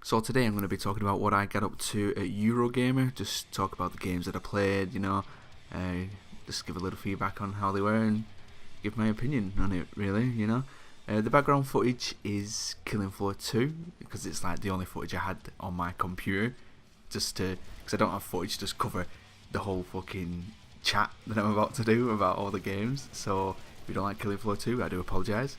So today I'm going to be talking about what I got up to at Eurogamer. Just talk about the games that I played, uh, just give a little feedback on how they were and give my opinion on it. Really. The background footage is Killing Floor 2 because it's like the only footage I had on my computer, just to because I don't have footage to just cover the whole fucking chat that I'm about to do about all the games. So if you don't like Killing Floor 2, I do apologise.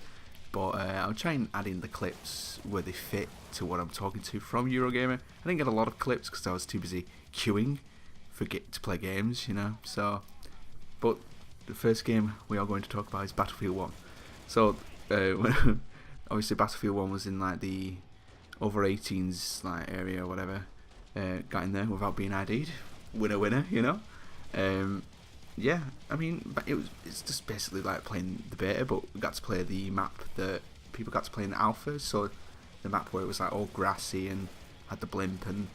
But I'll try and add in the clips where they fit to what I'm talking to from Eurogamer. I didn't get a lot of clips because I was too busy queuing to play games, So, but the first game we are going to talk about is Battlefield 1. So, obviously Battlefield 1 was in like the over 18s like area or whatever. Got in there without being ID'd. Winner. Yeah, I mean, it's just basically like playing the beta, but we got to play the map that people got to play in the alpha. So the map where it was like all grassy and had the blimp and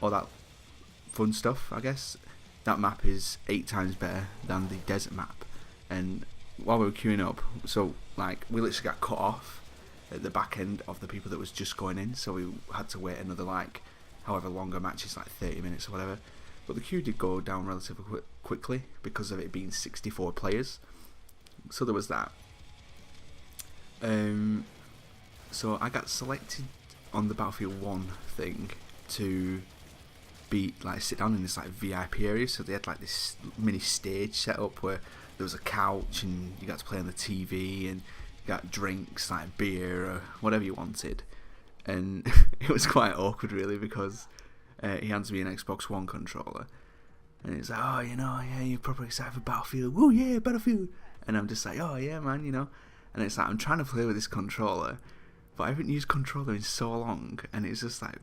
all that fun stuff, I guess. That map is 8 times better than the desert map. And while we were queuing up, so like we literally got cut off at the back end of the people that was just going in, so we had to wait another like however longer matches, like 30 minutes or whatever. But the queue did go down relatively quickly because of it being 64 players. So there was that. So I got selected on the Battlefield 1 thing to sit down in this like VIP area. So they had like this mini stage set up where there was a couch and you got to play on the TV and you got drinks like beer or whatever you wanted. And it was quite awkward really because he hands me an Xbox One controller and he's like, oh, yeah, you're probably excited for Battlefield. Oh yeah, Battlefield. And I'm just like, oh yeah, man, And it's like, I'm trying to play with this controller, but I haven't used controller in so long, and it's just like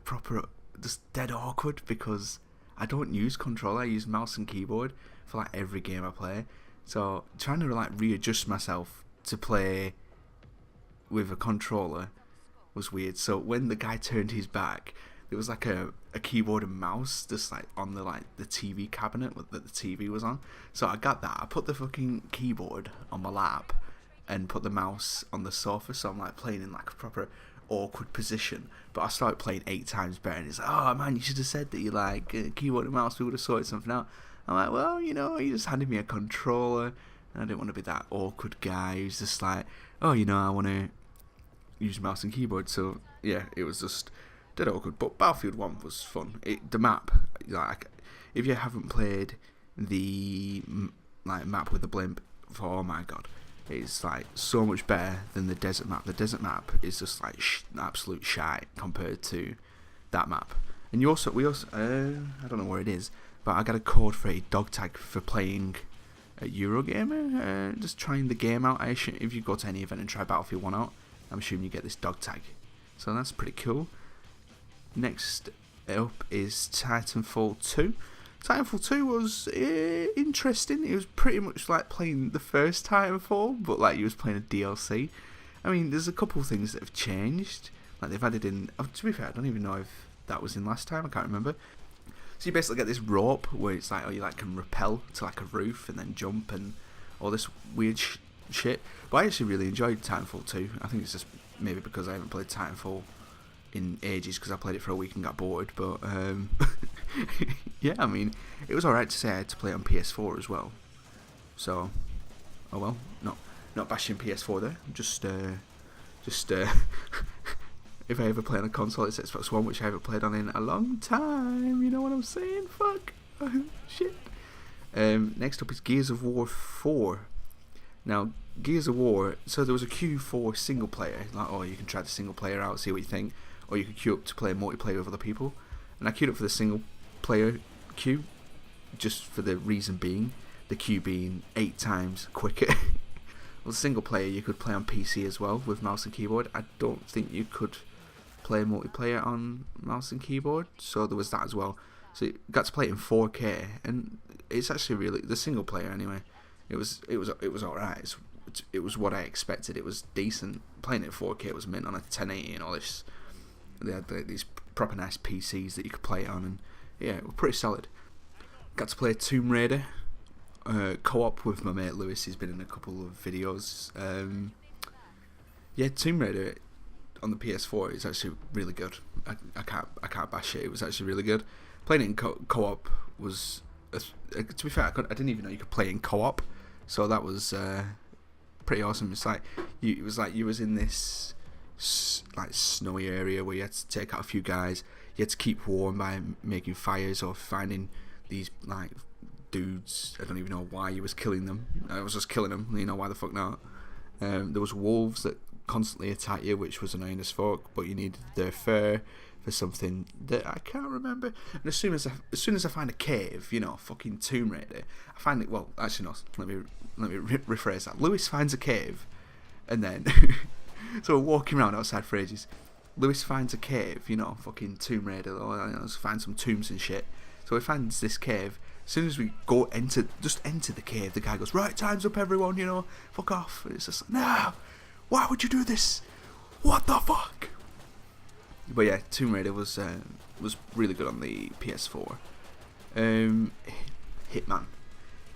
just dead awkward because I don't use controller. I use mouse and keyboard for like every game I play. So trying to like readjust myself to play with a controller was weird. So when the guy turned his back, there was like a keyboard and mouse just like on the TV cabinet that the TV was on. So I got that. I put the fucking keyboard on my lap and put the mouse on the sofa. So I'm like playing in like a proper awkward position. But I started playing 8 times better. And it's like, oh man, you should have said that you like keyboard and mouse. We would have sorted something out. I'm like, well, you just handed me a controller. And I didn't want to be that awkward guy who's just like, oh, I want to use mouse and keyboard. So yeah, it was just dead awkward. But Battlefield 1 was fun. The map, like, if you haven't played the map with the blimp, oh my god, it's like so much better than the desert map. The desert map is just like absolute shite compared to that map. And we also I don't know where it is, but I got a code for a dog tag for playing at Eurogamer. Just trying the game out. If you go to any event and try Battlefield 1 out, I'm assuming you get this dog tag. So that's pretty cool. Next up is Titanfall 2. Titanfall 2 was interesting. It was pretty much like playing the first Titanfall, but like you was playing a DLC. I mean, there's a couple of things that have changed. Like they've added in. To be fair, I don't even know if that was in last time. I can't remember. So you basically get this rope where it's like, you like can rappel to like a roof and then jump and all this weird shit. But I actually really enjoyed Titanfall 2. I think it's just maybe because I haven't played Titanfall in ages because I played it for a week and got bored. But yeah, I mean, it was alright to say I had to play it on PS4 as well. So, oh well, not bashing PS4 there. Just if I ever play on a console, it's Xbox One, which I haven't played on in a long time. You know what I'm saying? Fuck. Shit. Next up is Gears of War 4. Now, Gears of War, so there was a queue for single player. Like, oh, you can try the single player out, see what you think. Or you could queue up to play multiplayer with other people. And I queued up for the single player queue, just for the reason being, the queue being 8 times quicker. Well, single player you could play on PC as well with mouse and keyboard. I don't think you could play multiplayer on mouse and keyboard, so there was that as well. So you got to play it in 4K, and it's actually really the single player anyway. It was alright. It was what I expected. It was decent. Playing it at 4K, it was mint on a 1080 and all this. They had these proper nice PCs that you could play it on, and yeah, it was pretty solid. Got to play Tomb Raider co-op with my mate Lewis. He's been in a couple of videos. Yeah, Tomb Raider. on the PS4 is actually really good. I can't bash it. It was actually really good. Playing it in co-op was, to be fair, I didn't even know you could play in co-op, so that was pretty awesome. It's like it was like you was in this like snowy area where you had to take out a few guys. You had to keep warm by making fires or finding these like dudes. I don't even know why you was killing them. I was just killing them. You know, why the fuck not? There was wolves that constantly attack you, which was annoying as fuck, but you needed their fur for something that I can't remember. And as soon as I find a cave, you know, fucking Tomb Raider, I find it. Well, actually, no. Let me rephrase that. Lewis finds a cave, and then so we're walking around outside for ages. Lewis finds a cave, you know, fucking Tomb Raider, or you know, find some tombs and shit. So he finds this cave. As soon as we go enter the cave, the guy goes, right, time's up, everyone, you know, fuck off. And it's just like, no, why would you do this? What the fuck? But yeah, Tomb Raider was really good on the PS4.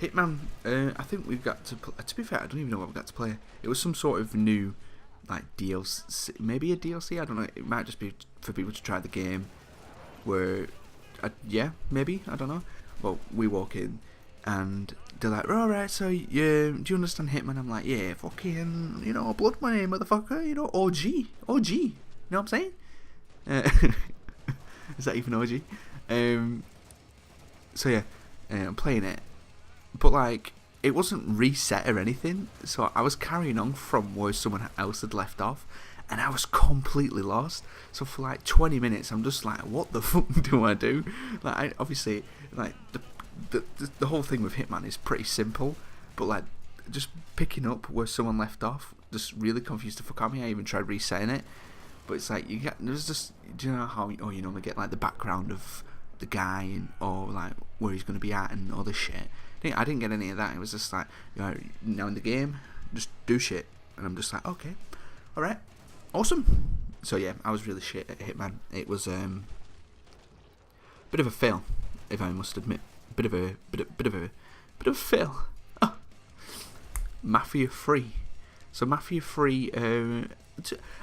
Hitman, I think we've got to be fair, I don't even know what we got to play. It was some sort of new, like, DLC, maybe a DLC, I don't know, it might just be for people to try the game, where, yeah, maybe, I don't know. Well, we walk in, and they're like, alright, so, yeah, do you understand Hitman? I'm like, yeah, fucking, you know, blood money, motherfucker, you know, OG, you know what I'm saying? Is that even OG? So yeah, I'm playing it, but like, it wasn't reset or anything, so I was carrying on from where someone else had left off, and I was completely lost. So for like 20 minutes, I'm just like, what the fuck do I do? Like, obviously, like the whole thing with Hitman is pretty simple, but like, just picking up where someone left off just really confused the fuck out of me. I even tried resetting it, but it's like, there's just, do you know how you normally get like the background of the guy and, or like where he's going to be at and all this shit. I didn't get any of that. It was just like, you know, now in the game, just do shit, and I'm just like, okay, all right, awesome. So yeah, I was really shit at Hitman. It was bit of a fail, if I must admit. Bit of a fail. Oh. Mafia 3. So Mafia 3. I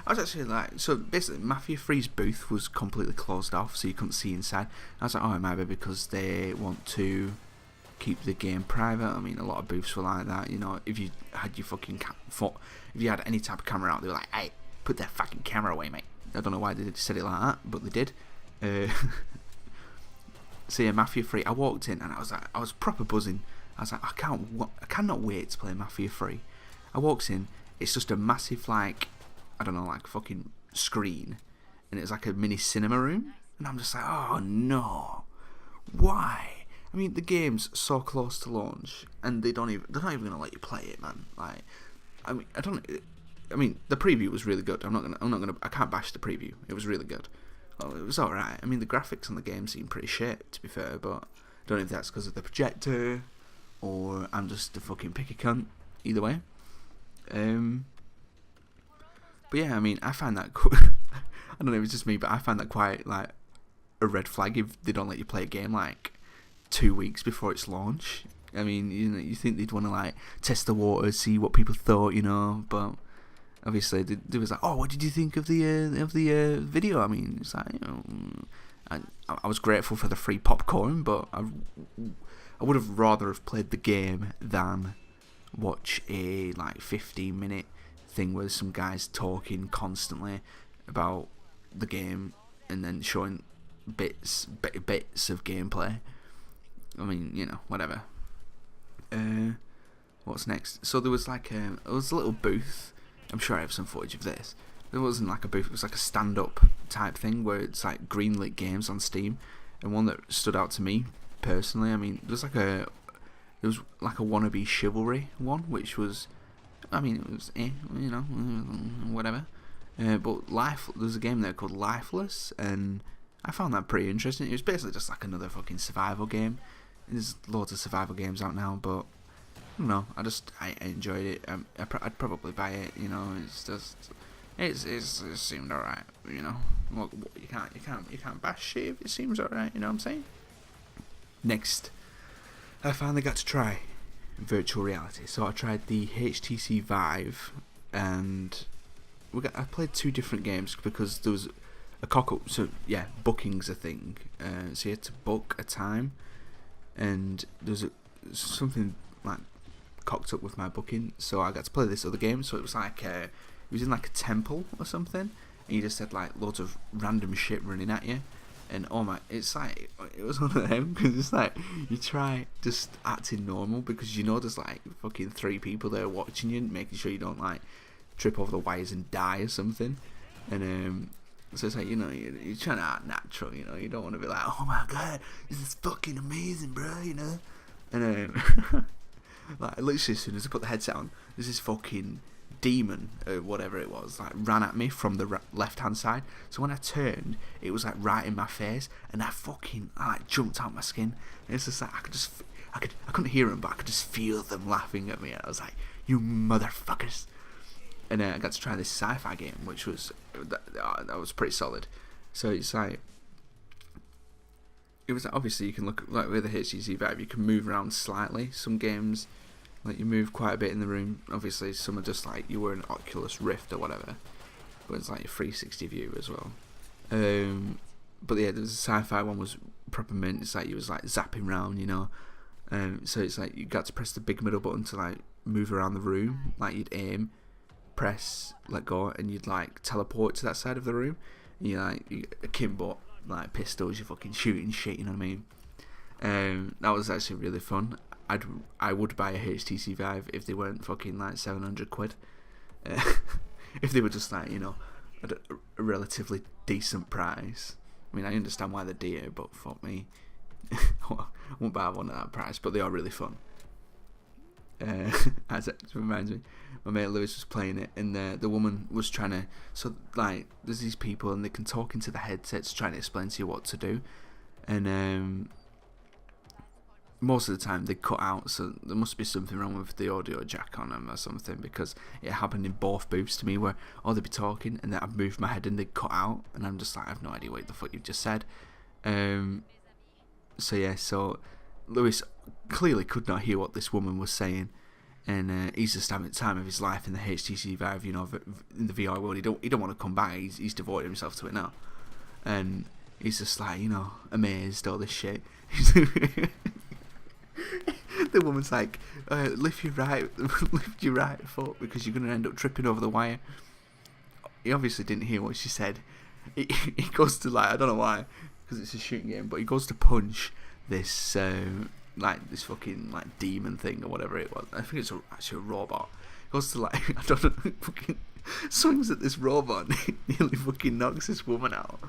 was actually like, so basically Mafia 3's booth was completely closed off, so you couldn't see inside. I was like, oh, it might be because they want to keep the game private. I mean, a lot of booths were like that, you know. If you had your fucking if you had any type of camera out, they were like, hey, put that fucking camera away, mate. I don't know why they said it like that, but they did. So yeah, Mafia 3, I walked in and I was proper buzzing. I was like, I cannot wait to play Mafia 3. I walked in, it's just a massive, like, I don't know, like fucking screen, and it's like a mini cinema room, and I'm just like, oh no, why? I mean, the game's so close to launch, and they're not even gonna let you play it, man. Like, I mean, the preview was really good. I can't bash the preview. It was really good. Well, it was alright. I mean, the graphics on the game seem pretty shit, to be fair, but I don't know if that's because of the projector, or I'm just a fucking picky cunt. Either way. But yeah, I mean, I find that I don't know if it's just me, but I find that quite like a red flag if they don't let you play a game like 2 weeks before its launch. I mean, you know, you think they'd want to like test the waters, see what people thought, you know, but obviously they was like, oh, what did you think of the video? I mean, it's like, you know, I was grateful for the free popcorn, but I would have rather have played the game than watch a like 15-minute thing where some guys talking constantly about the game and then showing bits of gameplay. I mean, you know, whatever. What's next? So there was like it was a little booth. I'm sure I have some footage of this. It wasn't like a booth, it was like a stand-up type thing where it's like greenlit games on Steam, and one that stood out to me personally, I mean, there was like a wannabe chivalry one, which was, I mean, it was, you know, whatever. But there's a game there called Lifeless, and I found that pretty interesting. It was basically just like another fucking survival game. There's loads of survival games out now, but I don't know. I enjoyed it. I'd probably buy it. You know, it's just it seemed alright. You know, you can't bash shit if it seems alright. You know what I'm saying? Next, I finally got to try virtual reality. So I tried the HTC Vive, and I played 2 different games because there was a cock up. So yeah, booking's a thing. So you had to book a time, and there's something like cocked up with my booking. So I got to play this other game. So it was like it was in like a temple or something, and you just had like loads of random shit running at you. And oh my, it's like, it was one of them, because it's like, you try just acting normal, because you know there's like fucking 3 people there watching you, making sure you don't like trip over the wires and die or something. And so it's like, you know, you're trying to act natural, you know, you don't want to be like, oh my god, this is fucking amazing, bro, you know. And like literally as soon as I put the headset on, there's this fucking demon or whatever it was like ran at me from the left hand side. So when I turned, it was like right in my face, and I like jumped out my skin. And it's just like I couldn't hear them, but I could just feel them laughing at me. And I was like, you motherfuckers. And I got to try this sci-fi game, which was that was pretty solid. So it's like, it was obviously, you can look like with the HTC Vive, you can move around slightly. Some games, like, you move quite a bit in the room. Obviously, some are just like you were an Oculus Rift or whatever, but it's like a 360 view as well. But yeah, there's a sci-fi one was proper mint. It's like you was like zapping around, you know. So it's like you got to press the big middle button to like move around the room. Like you'd aim, press, let go, and you'd like teleport to that side of the room. And you like akimbo, like pistols, you're fucking shooting shit. You know what I mean? That was actually really fun. I would buy a HTC Vive if they weren't fucking like 700 quid. If they were just like, you know, at a relatively decent price. I mean, I understand why they're dear, but fuck me, I won't buy one at that price. But they are really fun. As it reminds me, my mate Lewis was playing it, and the woman was trying to. So like, there's these people, and they can talk into the headsets, trying to explain to you what to do, and most of the time they cut out, so there must be something wrong with the audio jack on them or something, because it happened in both booths to me where they'd be talking and then I'd move my head and they'd cut out, and I'm just like, I have no idea what the fuck you've just said. So yeah, so Lewis clearly could not hear what this woman was saying, and he's just having the time of his life in the HTC Vive, you know, in the VR world. He don't want to come back. He's devoted himself to it now, and he's just like, you know, amazed, all this shit. The woman's like, lift your right foot because you're going to end up tripping over the wire. He obviously didn't hear what she said. He goes to, like, I don't know why, because it's a shooting game, but he goes to punch this like this fucking like demon thing or whatever it was. I think it's actually a robot. He goes to, like, I don't know, fucking swings at this robot and nearly fucking knocks this woman out.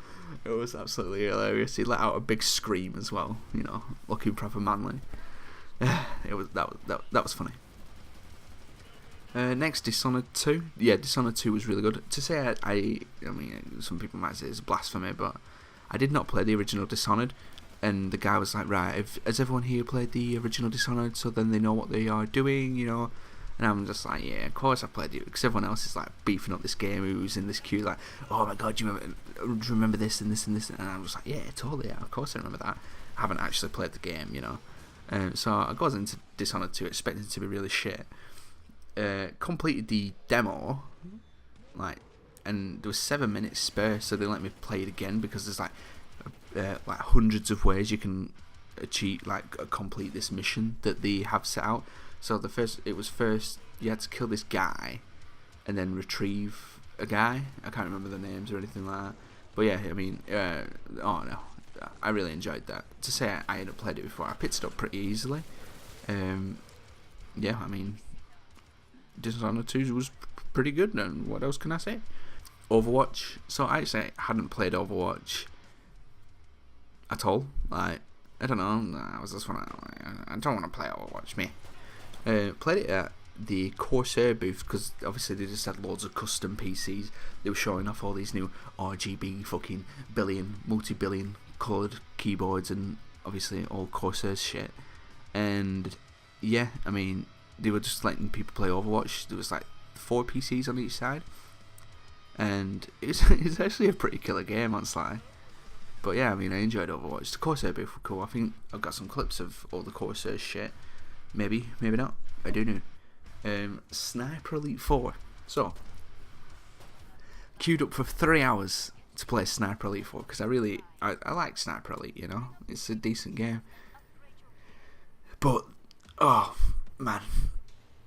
It was absolutely hilarious. He let out a big scream as well, you know, looking proper manly. It was that was funny. Next, Dishonored 2. Yeah, Dishonored 2 was really good. To say I mean, some people might say it's blasphemy, but I did not play the original Dishonored. And the guy was like, right, has everyone here played the original Dishonored, so then they know what they are doing, you know? And I'm just like, yeah, of course I played it, because everyone else is like beefing up this game, who's in this queue, like, oh my god, do you remember this and this and this? And I'm just like, yeah, totally, yeah, of course I remember that. I haven't actually played the game, you know? So I got into Dishonored 2 expecting it to be really shit. Completed the demo, like, and there was 7 minutes spare, so they let me play it again, because there's like hundreds of ways you can achieve, like, complete this mission that they have set out. So it was first you had to kill this guy, and then retrieve a guy. I can't remember the names or anything like that. But yeah, I mean, oh no, I really enjoyed that. To say I hadn't played it before, I picked it up pretty easily. Yeah, I mean, Dishonored 2 was pretty good, and what else can I say? Overwatch. So I actually hadn't played Overwatch at all. Like, I don't know, I was just I don't want to play Overwatch, me. Played it at the Corsair booth, because obviously they just had loads of custom PCs. They were showing off all these new RGB fucking multi-billion coloured keyboards, and obviously all Corsair's shit. And yeah, I mean, they were just letting people play Overwatch. There was like 4 PCs on each side, and it's actually a pretty killer game on Sly. But yeah, I mean, I enjoyed Overwatch. The Corsair booth were cool. I think I've got some clips of all the Corsair shit. Maybe not. I don't know. Sniper Elite 4. So, queued up for 3 hours to play Sniper Elite 4 because I like Sniper Elite, you know, it's a decent game. But oh man,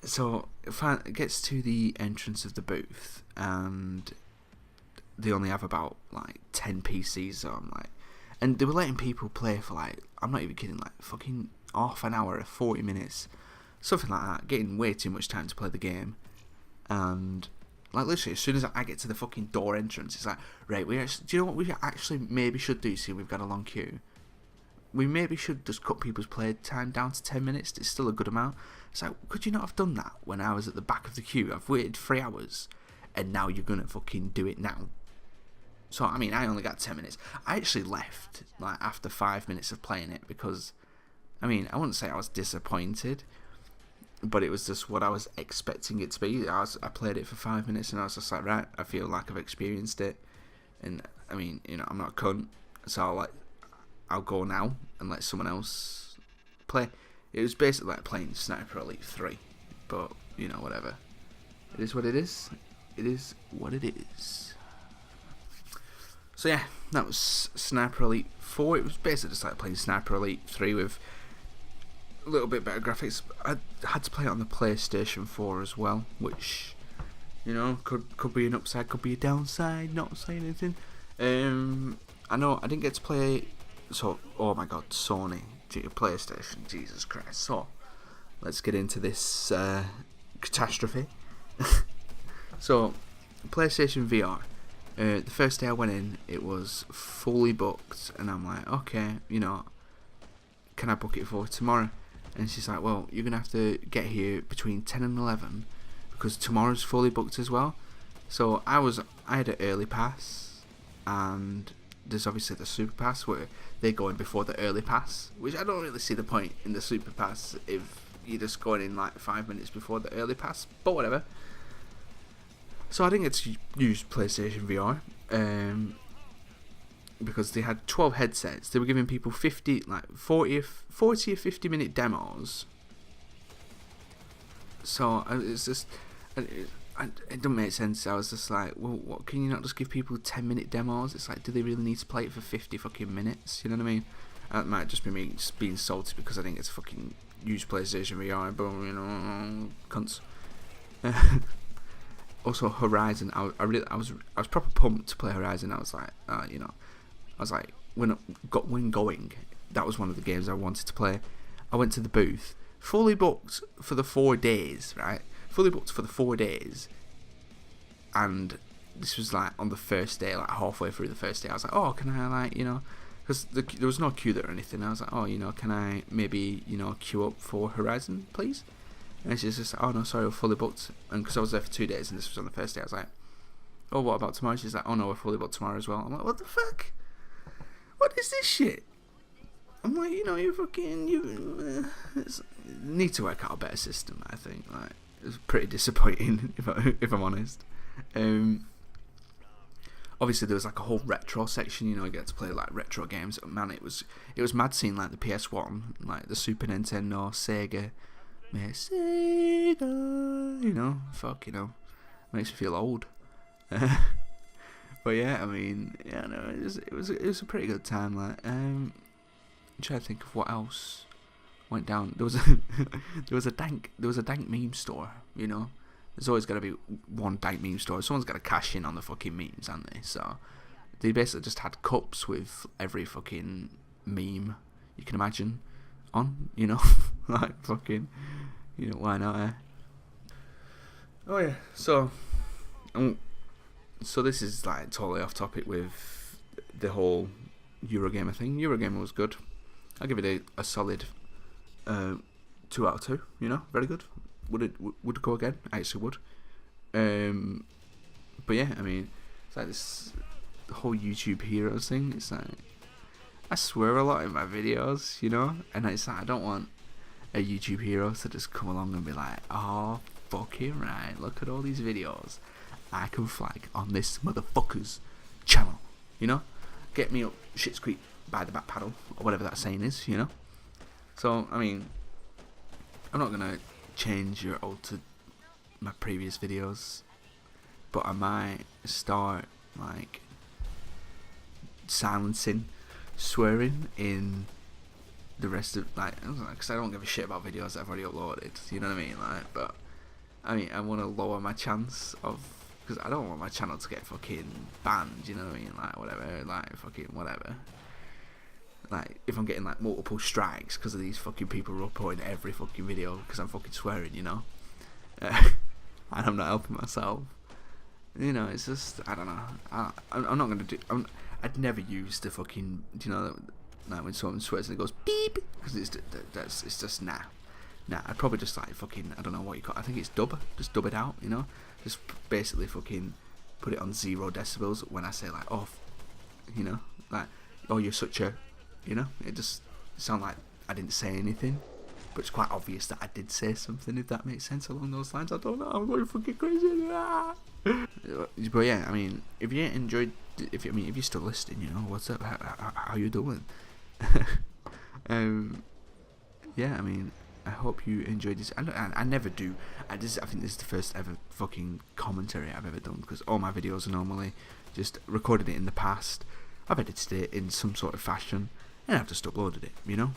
so it gets to the entrance of the booth and they only have about like 10 PCs, so I'm like, and they were letting people play for like, I'm not even kidding, like fucking half an hour or 40 minutes, something like that, getting way too much time to play the game. And like literally as soon as I get to the fucking door entrance, it's like, right, do you know what we actually maybe should do, see we've got a long queue, we maybe should just cut people's play time down to 10 minutes, it's still a good amount. It's like, could you not have done that when I was at the back of the queue? I've waited 3 hours and now you're gonna fucking do it now. So I mean, I only got 10 minutes. I actually left like after 5 minutes of playing it because, I mean, I wouldn't say I was disappointed, but it was just what I was expecting it to be. I played it for 5 minutes and I was just like, right, I feel like I've experienced it. And I mean, you know, I'm not a cunt, so I'll go now and let someone else play. It was basically like playing Sniper Elite 3, but you know, whatever. It is what it is. It is what it is. So yeah, that was Sniper Elite 4. It was basically just like playing Sniper Elite 3 with a little bit better graphics. I had to play it on the PlayStation 4 as well, which, you know, could be an upside, could be a downside, not saying anything. I know I didn't get to play, so, oh my god, Sony, PlayStation, Jesus Christ. So, let's get into this catastrophe. So, PlayStation VR. The first day I went in, it was fully booked, and I'm like, okay, you know, can I book it for tomorrow? And she's like, well, you're going to have to get here between 10 and 11, because tomorrow's fully booked as well. So I had an early pass, and there's obviously the super pass, where they're going before the early pass, which I don't really see the point in the super pass if you're just going in like 5 minutes before the early pass, but whatever. So I didn't get to use PlayStation VR because they had 12 headsets. They were giving people 40 or 50 minute demos. So it's just, it doesn't make sense. I was just like, well, what, can you not just give people 10-minute demos? It's like, do they really need to play it for 50 fucking minutes? You know what I mean? That might just be me just being salty because I didn't get to fucking use PlayStation VR, but you know, cunts. Also, Horizon, I was proper pumped to play Horizon. I was like, you know, I was like, when going, that was one of the games I wanted to play. I went to the booth, fully booked for the 4 days, right? Fully booked for the 4 days, and this was like on the first day, like halfway through the first day. I was like, oh, can I, like, you know, because there was no queue there or anything. I was like, oh, you know, can I maybe, you know, queue up for Horizon, please? And she's just like, oh no, sorry, we're fully booked. And because I was there for 2 days and this was on the first day, I was like, oh, what about tomorrow? She's like, oh no, we're fully booked tomorrow as well. I'm like, what the fuck? What is this shit? I'm like, you know, you need to work out a better system, I think. Like, it was pretty disappointing, if I'm honest. Obviously there was like a whole retro section, you know, you get to play like retro games. Man, it was mad seeing like the PS1, like the Super Nintendo, Sega, you know, fuck, you know, makes me feel old. But yeah, I mean, yeah, no, it was a pretty good time. Like, I'm trying to think of what else went down. There was a dank meme store. You know, there's always got to be one dank meme store. Someone's got to cash in on the fucking memes, haven't they? So they basically just had cups with every fucking meme you can imagine on. You know, like fucking, you know, why not? Oh yeah, so this is like totally off topic with the whole Eurogamer thing. Eurogamer was good. I'll give it a solid 2 out of 2. You know, very good. Would it go again? I actually would. But yeah, I mean, it's like this whole YouTube heroes thing. It's like, I swear a lot in my videos, you know, and it's like, I don't want a YouTube hero to just come along and be like, oh, fucking right, look at all these videos I can flag on this motherfucker's channel, you know, get me up shit's creek by the back paddle, or whatever that saying is, you know. So I mean, I'm not gonna change or alter my previous videos. but I might start like silencing swearing in the rest of like, because I don't give a shit about videos that I've already uploaded. You know what I mean? Like, but I mean, I want to lower my chance of, because I don't want my channel to get fucking banned. You know what I mean? Like whatever, like fucking whatever. Like if I'm getting like multiple strikes because of these fucking people reporting every fucking video because I'm fucking swearing, you know, and I'm not helping myself. You know, it's just, I don't know. I'm not gonna do. I'd never use the fucking, you know, like when someone swears and it goes beep, because it's just nah. I'd probably just like fucking, I don't know what you call it. I think it's dub. Just dub it out, you know. Just basically fucking put it on 0 decibels when I say like, oh, you know, like, oh, you're such a, you know. It just sound like I didn't say anything, but it's quite obvious that I did say something. If that makes sense along those lines, I don't know. I'm going fucking crazy. But yeah, I mean, if you enjoyed, if you're still listening, you know, what's up? How you doing? Yeah, I mean, I hope you enjoyed this. I never do. I think this is the first ever fucking commentary I've ever done, because all my videos are normally just recorded it in the past. I've edited it in some sort of fashion, and I've just uploaded it. You know,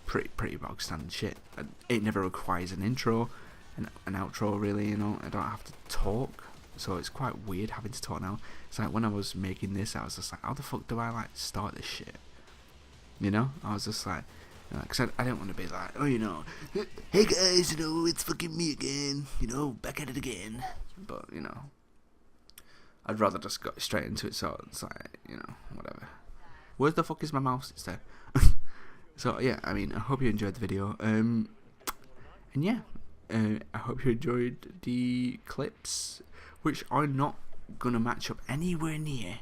pretty bog standard shit. It never requires an intro, an outro, really. You know, I don't have to talk. So it's quite weird having to talk now. It's like when I was making this, I was just like, how the fuck do I like start this shit? You know? I was just like, because I didn't want to be like, oh, you know, hey guys, you know, it's fucking me again, you know, back at it again. But, you know, I'd rather just go straight into it, so it's like, you know, whatever. Where the fuck is my mouse? It's there. So, yeah, I mean, I hope you enjoyed the video. And yeah, I hope you enjoyed the clips, which are not going to match up anywhere near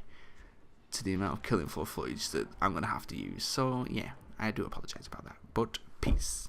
to the amount of killing floor footage that I'm going to have to use. So, yeah, I do apologise about that. But, peace.